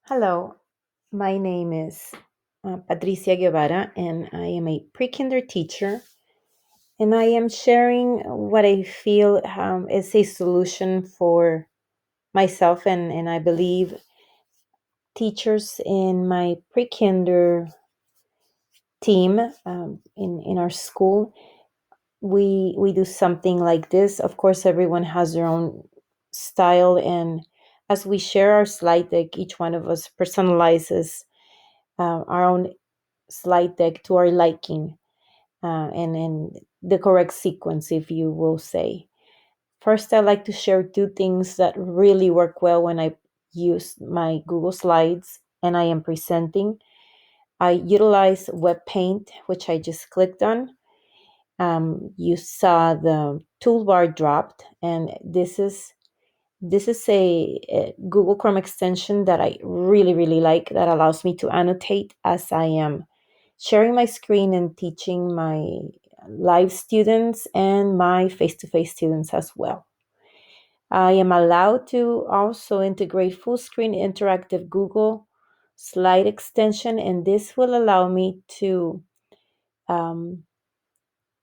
Hello, my name is Patricia Guevara, and I am a pre-kinder teacher. And I am sharing what I feel is a solution for myself, and I believe teachers in my pre-kinder team in our school. We do something like this. Of course, everyone has their own style, and as we share our slide deck, each one of us personalizes our own slide deck to our liking, and in the correct sequence, if you will say. First, I like to share two things that really work well when I use my Google Slides and I am presenting. I utilize Web Paint, which I just clicked on. You saw the toolbar dropped, and this is a Google Chrome extension that I really like, that allows me to annotate as I am sharing my screen and teaching my live students and my face-to-face students as well. I am allowed to also integrate Fullscreen interactive Google slide extension, and this will allow me to um,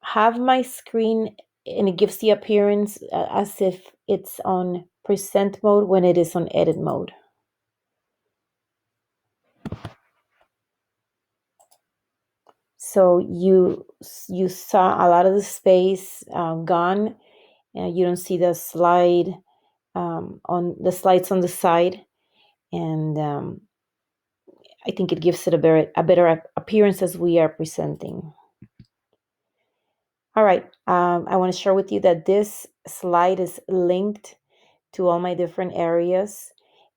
have my screen, and it gives the appearance as if it's on present mode when it is on edit mode. So you saw a lot of the space gone. You don't see the slide on the slides on the side, and I think it gives it a better appearance as we are presenting. All right, I want to share with you that this slide is linked to all my different areas.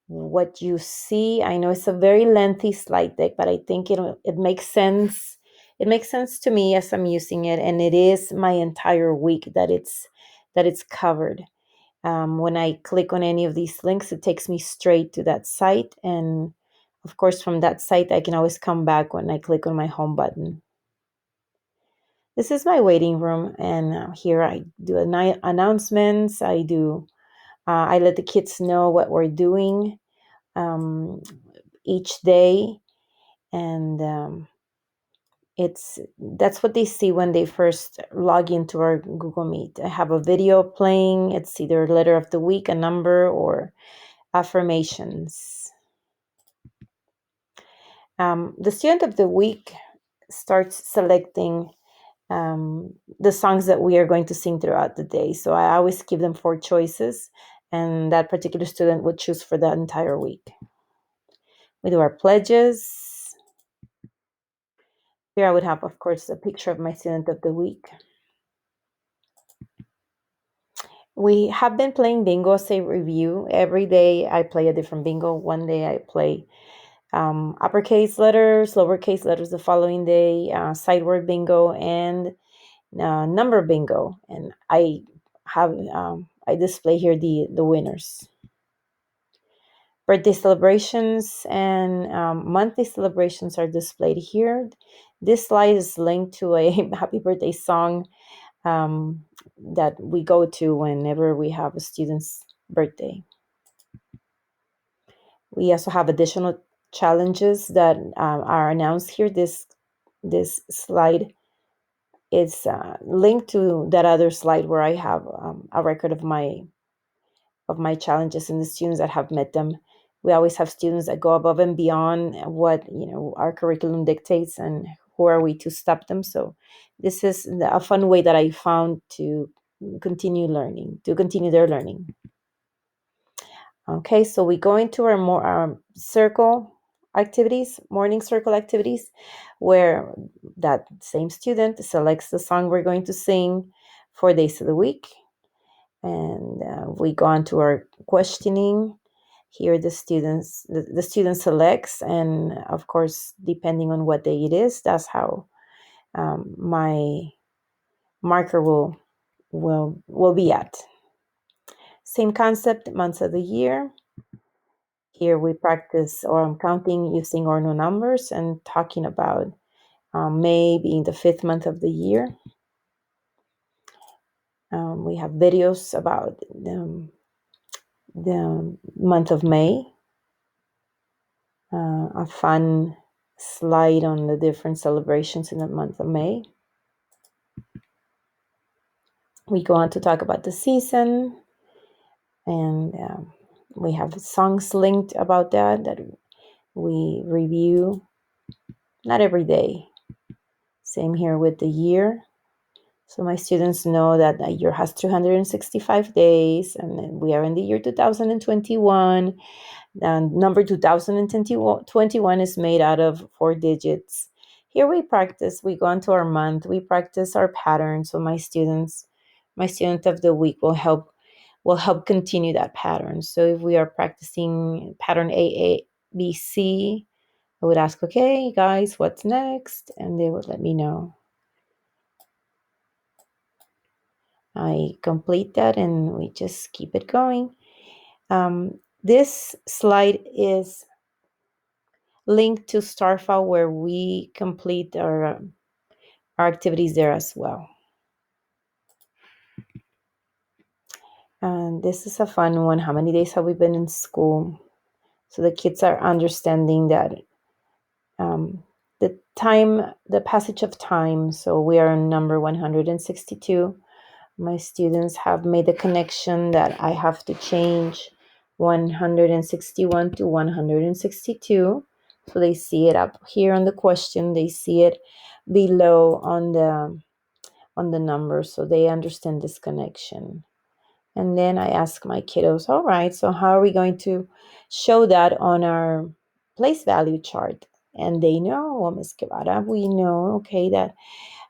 What you see, I know it's a very lengthy slide deck, but I think it makes sense. It makes sense to me as I'm using it, and it is my entire week that it's covered. When I click on any of these links, it takes me straight to that site. And of course, from that site, I can always come back when I click on my home button. This is my waiting room, and here I do announcements. I let the kids know what we're doing um, each day, and that's what they see when they first log into our Google Meet. I have a video playing. It's either letter of the week, a number, or affirmations. The student of the week starts selecting the songs that we are going to sing throughout the day. So I always give them four choices, and that particular student would choose for the entire week. We do our pledges. Here I would have, of course, a picture of my student of the week. We have been playing bingo as a review. Every day I play a different bingo. One day I play uppercase letters, lowercase letters the following day, side word bingo, and number bingo. And I display here the winners. Birthday celebrations and monthly celebrations are displayed here. This slide is linked to a happy birthday song that we go to whenever we have a student's birthday. We also have additional challenges that are announced here. This slide is linked to that other slide where I have a record of my challenges and the students that have met them. We always have students that go above and beyond what our curriculum dictates, and who are we to stop them? So this is a fun way that I found to continue their learning. Okay, so we go into our circle activities, morning circle activities, where that same student selects the song we're going to sing 4 days of the week. And we go on to our questioning. Here the student selects, and of course, depending on what day it is, that's how my marker will be at. Same concept, months of the year. Here we practice, or I'm counting using ordinal numbers and talking about May being the 5th month of the year. We have videos about the month of May. a fun slide on the different celebrations in the month of May. We go on to talk about the season, and we have songs linked about that we review, not every day. Same here with the year. So my students know that a year has 365 days, and then we are in the year 2021. And number 2021 is made out of 4 digits. Here we practice, we go into our month, we practice our pattern. So my student of the week will help continue that pattern. So if we are practicing pattern ABC, I would ask, okay, guys, what's next? And they would let me know. I complete that and we just keep it going. This slide is linked to Starfile, where we complete our activities there as well. And this is a fun one. How many days have we been in school? So the kids are understanding that the passage of time. So we are on number 162. My students have made the connection that I have to change 161 to 162. So they see it up here on the question. They see it below on the number, so they understand this connection. And then I ask my kiddos, all right, so how are we going to show that on our place value chart? And they know, well, Miss Guevara, we know, okay, that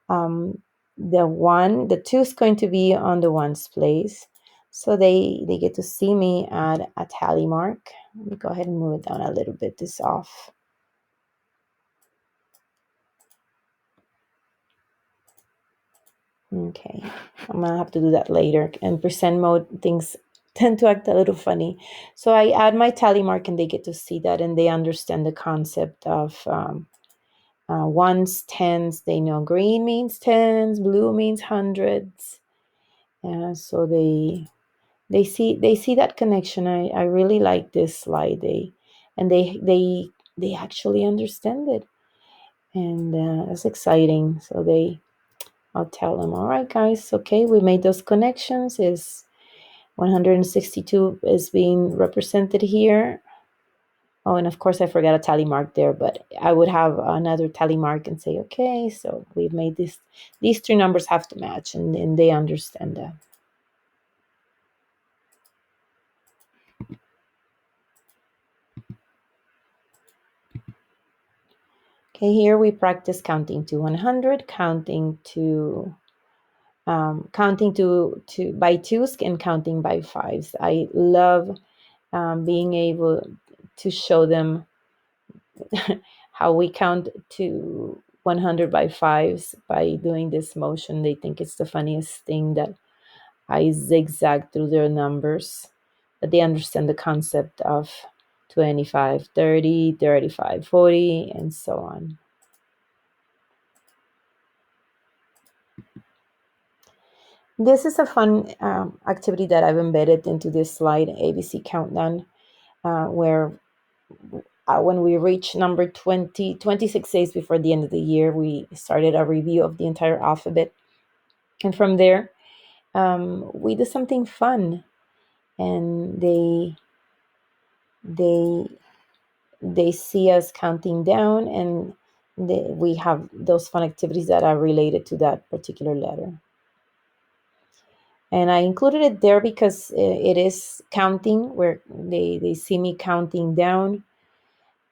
the two is going to be on the ones place. So they get to see me at a tally mark. Let me go ahead and move it down a little bit, this off. Okay, I'm gonna have to do that later. And percent mode, things tend to act a little funny. So I add my tally mark and they get to see that and they understand the concept of ones, tens. They know green means tens, blue means hundreds. So they see that connection. I really like this slide. They actually understand it, and it's exciting. So I'll tell them, all right, guys, okay, we made those connections. Is 162 is being represented here. Oh, and of course I forgot a tally mark there, but I would have another tally mark and say, okay, so we've made this. These three numbers have to match, and they understand that. Okay, here we practice counting to 100, counting to by twos and counting by fives. I love being able to show them how we count to 100 by fives by doing this motion. They think it's the funniest thing that I zigzag through their numbers, but they understand the concept of 25, 30, 35, 40, and so on. This is a fun activity that I've embedded into this slide, ABC Countdown, where when we reach number 20, 26 days before the end of the year, we started a review of the entire alphabet. And from there, we do something fun. And they see us counting down, and we have those fun activities that are related to that particular letter. And I included it there because it is counting, where they see me counting down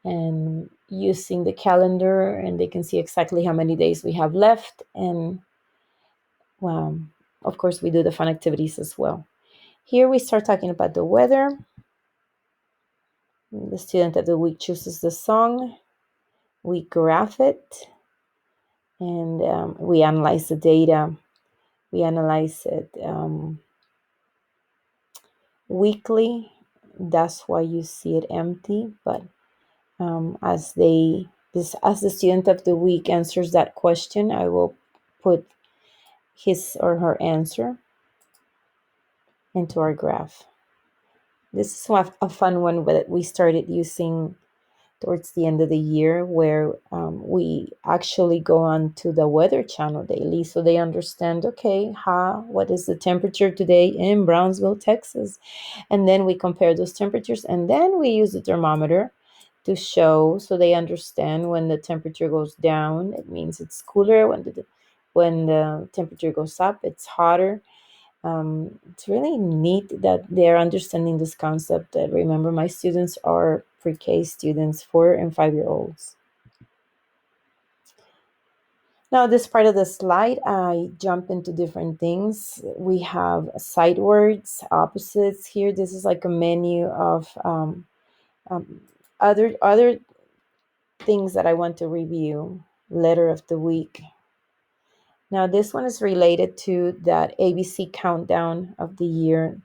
and using the calendar, and they can see exactly how many days we have left. And well, of course, we do the fun activities as well. Here we start talking about the weather. The student of the week chooses the song. We graph it, and we analyze the data. We analyze it weekly. That's why you see it empty. But as the student of the week answers that question, I will put his or her answer into our graph. This is a fun one that we started using towards the end of the year, where we actually go on to the Weather Channel daily, so they understand, okay, what is the temperature today in Brownsville, Texas? And then we compare those temperatures, and then we use the thermometer to show, so they understand when the temperature goes down, it means it's cooler. When the temperature goes up, it's hotter. It's really neat that they're understanding this concept. That, remember, my students are pre-K students, 4 and 5 year olds. Now, this part of the slide, I jump into different things. We have side words, opposites here. This is like a menu of um, other things that I want to review. Letter of the week. Now, this one is related to that ABC countdown of the year.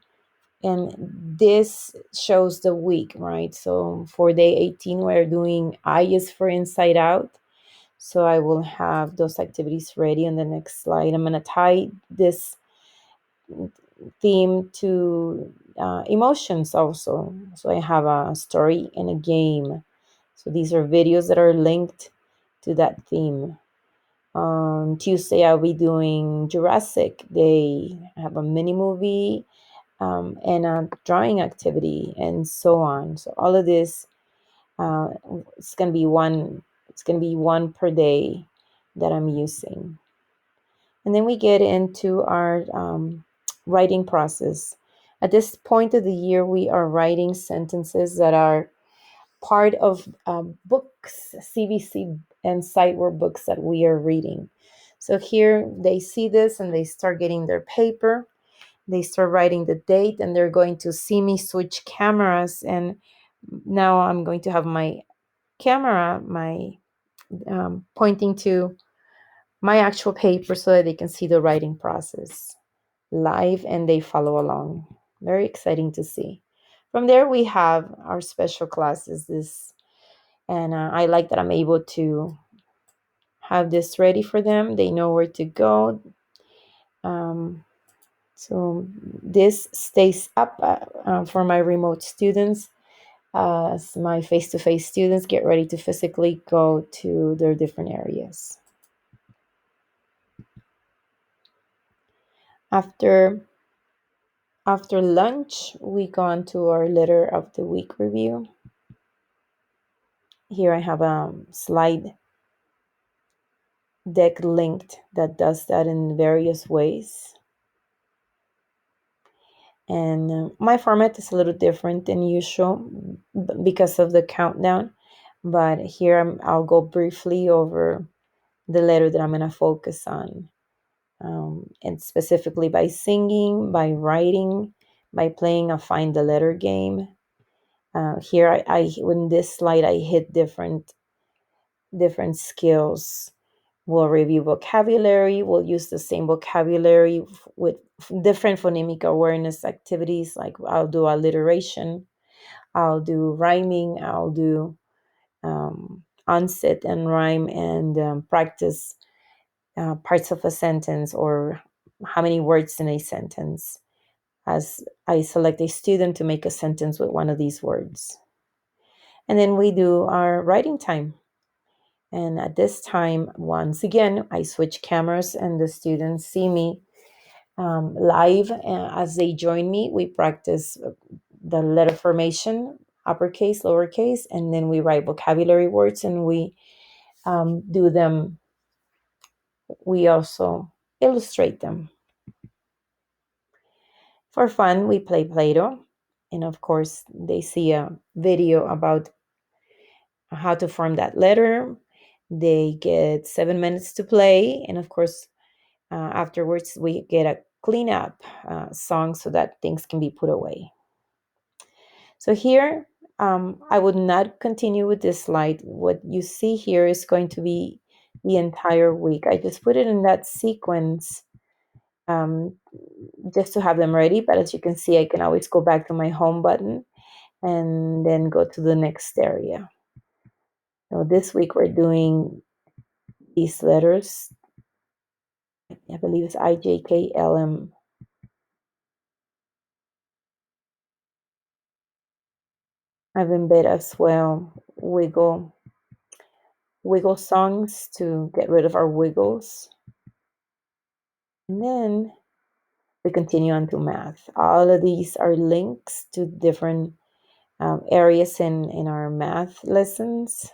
And this shows the week, right? So for day 18, we're doing I is for Inside Out. So I will have those activities ready on the next slide. I'm going to tie this theme to emotions also. So I have a story and a game. So these are videos that are linked to that theme. On Tuesday, I'll be doing Jurassic. They have a mini movie and a drawing activity, and so on. So all of this, uh, it's gonna be one. It's gonna be one per day that I'm using. And then we get into our writing process. At this point of the year, we are writing sentences that are part of books, CBC and sideward books that we are reading. So here they see this and they start getting their paper. They start writing the date, and they're going to see me switch cameras. And now I'm going to have my camera, my pointing to my actual paper, so that they can see the writing process live and they follow along. Very exciting to see. From there, we have our special classes. And I like that I'm able to have this ready for them. They know where to go. So this stays up for my remote students, as my face-to-face students get ready to physically go to their different areas. After lunch, we go on to our letter of the week review. Here I have a slide deck linked that does that in various ways. And my format is a little different than usual because of the countdown. But here I'll go briefly over the letter that I'm going to focus on. And specifically by singing, by writing, by playing a find the letter game. Here I in this slide I hit different skills. We'll review vocabulary. We'll use the same vocabulary with different phonemic awareness activities. Like I'll do alliteration, I'll do rhyming, I'll do onset and rhyme, and practice parts of a sentence, or how many words in a sentence, as I select a student to make a sentence with one of these words. And then we do our writing time. And at this time, once again, I switch cameras and the students see me live. As they join me, we practice the letter formation, uppercase, lowercase, and then we write vocabulary words, and we do them. We also illustrate them. For fun, we play Play-Doh. And of course, they see a video about how to form that letter. They get 7 minutes to play. And of course, afterwards, we get a cleanup song so that things can be put away. So here, I would not continue with this slide. What you see here is going to be the entire week. I just put it in that sequence just to have them ready. But as you can see, I can always go back to my home button and then go to the next area. So this week we're doing these letters. I believe it's IJKLM. I've embedded as well wiggle songs to get rid of our wiggles. And then we continue on to math. All of these are links to different areas in our math lessons.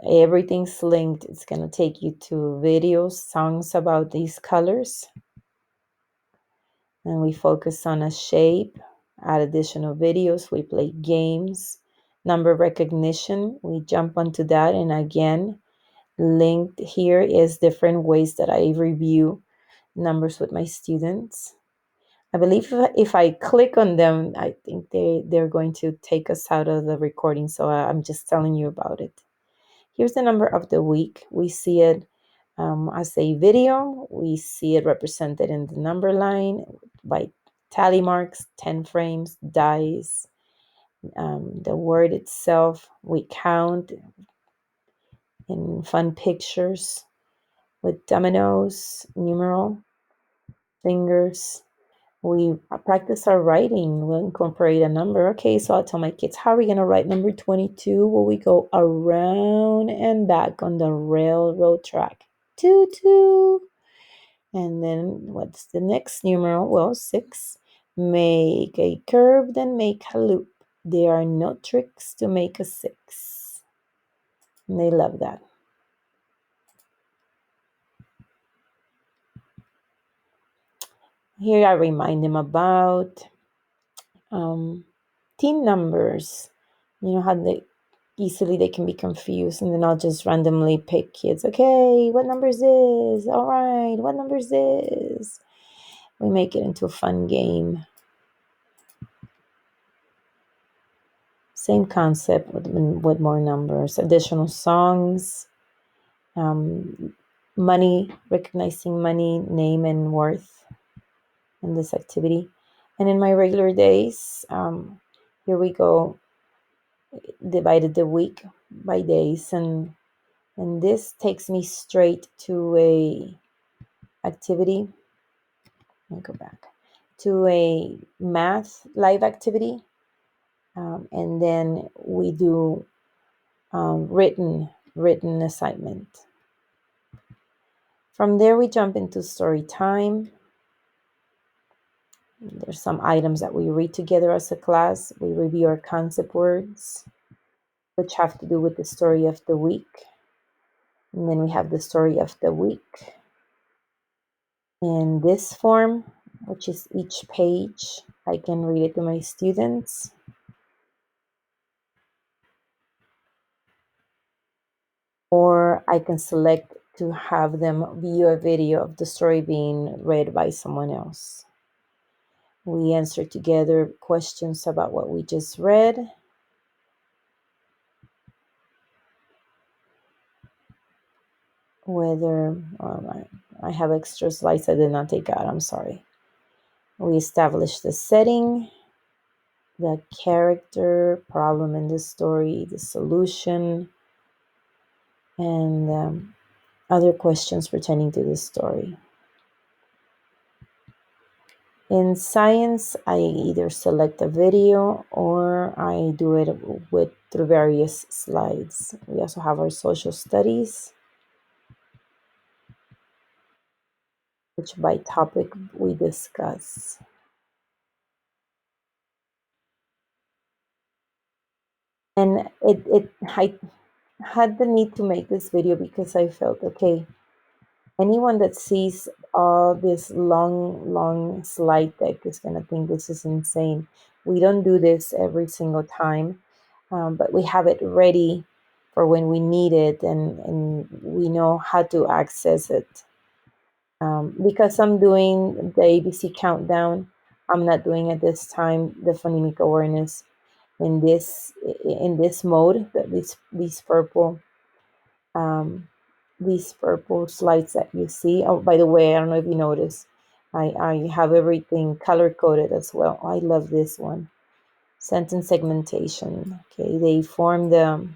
Everything's linked. It's going to take you to videos, songs about these colors. And we focus on a shape, add additional videos, we play games, number recognition, we jump onto that. And again, linked here is different ways that I review numbers with my students. I believe if I click on them, I think they're going to take us out of the recording. So I'm just telling you about it. Here's the number of the week. We see it as a video. We see it represented in the number line by tally marks, 10 frames, dice, the word itself. We count in fun pictures with dominoes, numeral, fingers. We practice our writing. We'll incorporate a number. Okay, so I'll tell my kids, how are we going to write number 22? Well, we go around and back on the railroad track. 2, 2. And then what's the next numeral? Well, 6. Make a curve, then make a loop. There are no tricks to make a 6. And they love that. Here I remind them about team numbers. You know how easily they can be confused, and then I'll just randomly pick kids. Okay, what number is this? All right, what number is this? We make it into a fun game. Same concept with more numbers, additional songs, money, recognizing money, name, and worth in this activity. And in my regular days, here we go, divided the week by days, and this takes me straight to a activity. Let me go back to a math live activity, and then we do written assignment. From there, we jump into story time. There's some items that we read together as a class. We review our concept words, which have to do with the story of the week. And then we have the story of the week in this form, which is each page. I can read it to my students. Or I can select to have them view a video of the story being read by someone else. We answer together questions about what we just read. Whether I have extra slides I did not take out, I'm sorry. We establish the setting, the character, problem in the story, the solution, and other questions pertaining to the story. In science, I either select a video or I do it through various slides. We also have our social studies, which by topic we discuss. And I had the need to make this video because I felt, okay, anyone that sees all this long slide deck is going to think this is insane. We don't do this every single time, but we have it ready for when we need it, and we know how to access it. Because I'm doing the ABC countdown, I'm not doing at this time the phonemic awareness in this mode. These purple slides that you see. Oh, by the way, I don't know if you noticed, I have everything color coded as well. I love this one. Sentence segmentation. Okay, they form the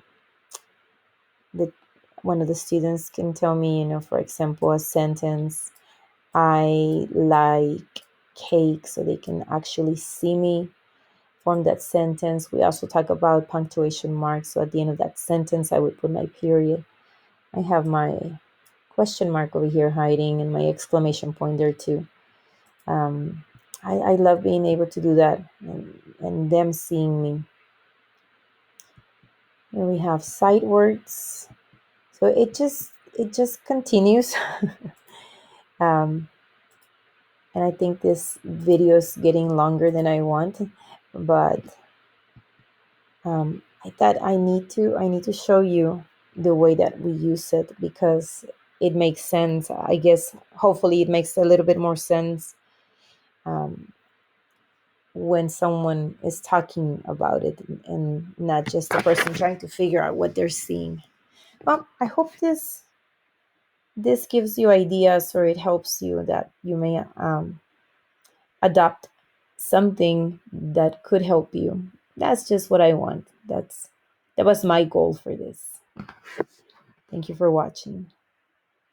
one of the students can tell me, for example, a sentence, I like cake, so they can actually see me form that sentence. We also talk about punctuation marks. So at the end of that sentence, I would put my period. I have my question mark over here hiding and my exclamation point there too. I love being able to do that and them seeing me. Here we have sight words. So it just continues. um, and I think this video is getting longer than I want, but I thought I need to show you the way that we use it because it makes sense. I guess hopefully it makes a little bit more sense um, when someone is talking about it and not just a person trying to figure out what they're seeing. Well, I hope this gives you ideas or it helps you that you may adopt something that could help you. That's just what I want. That was my goal for this. Thank you for watching.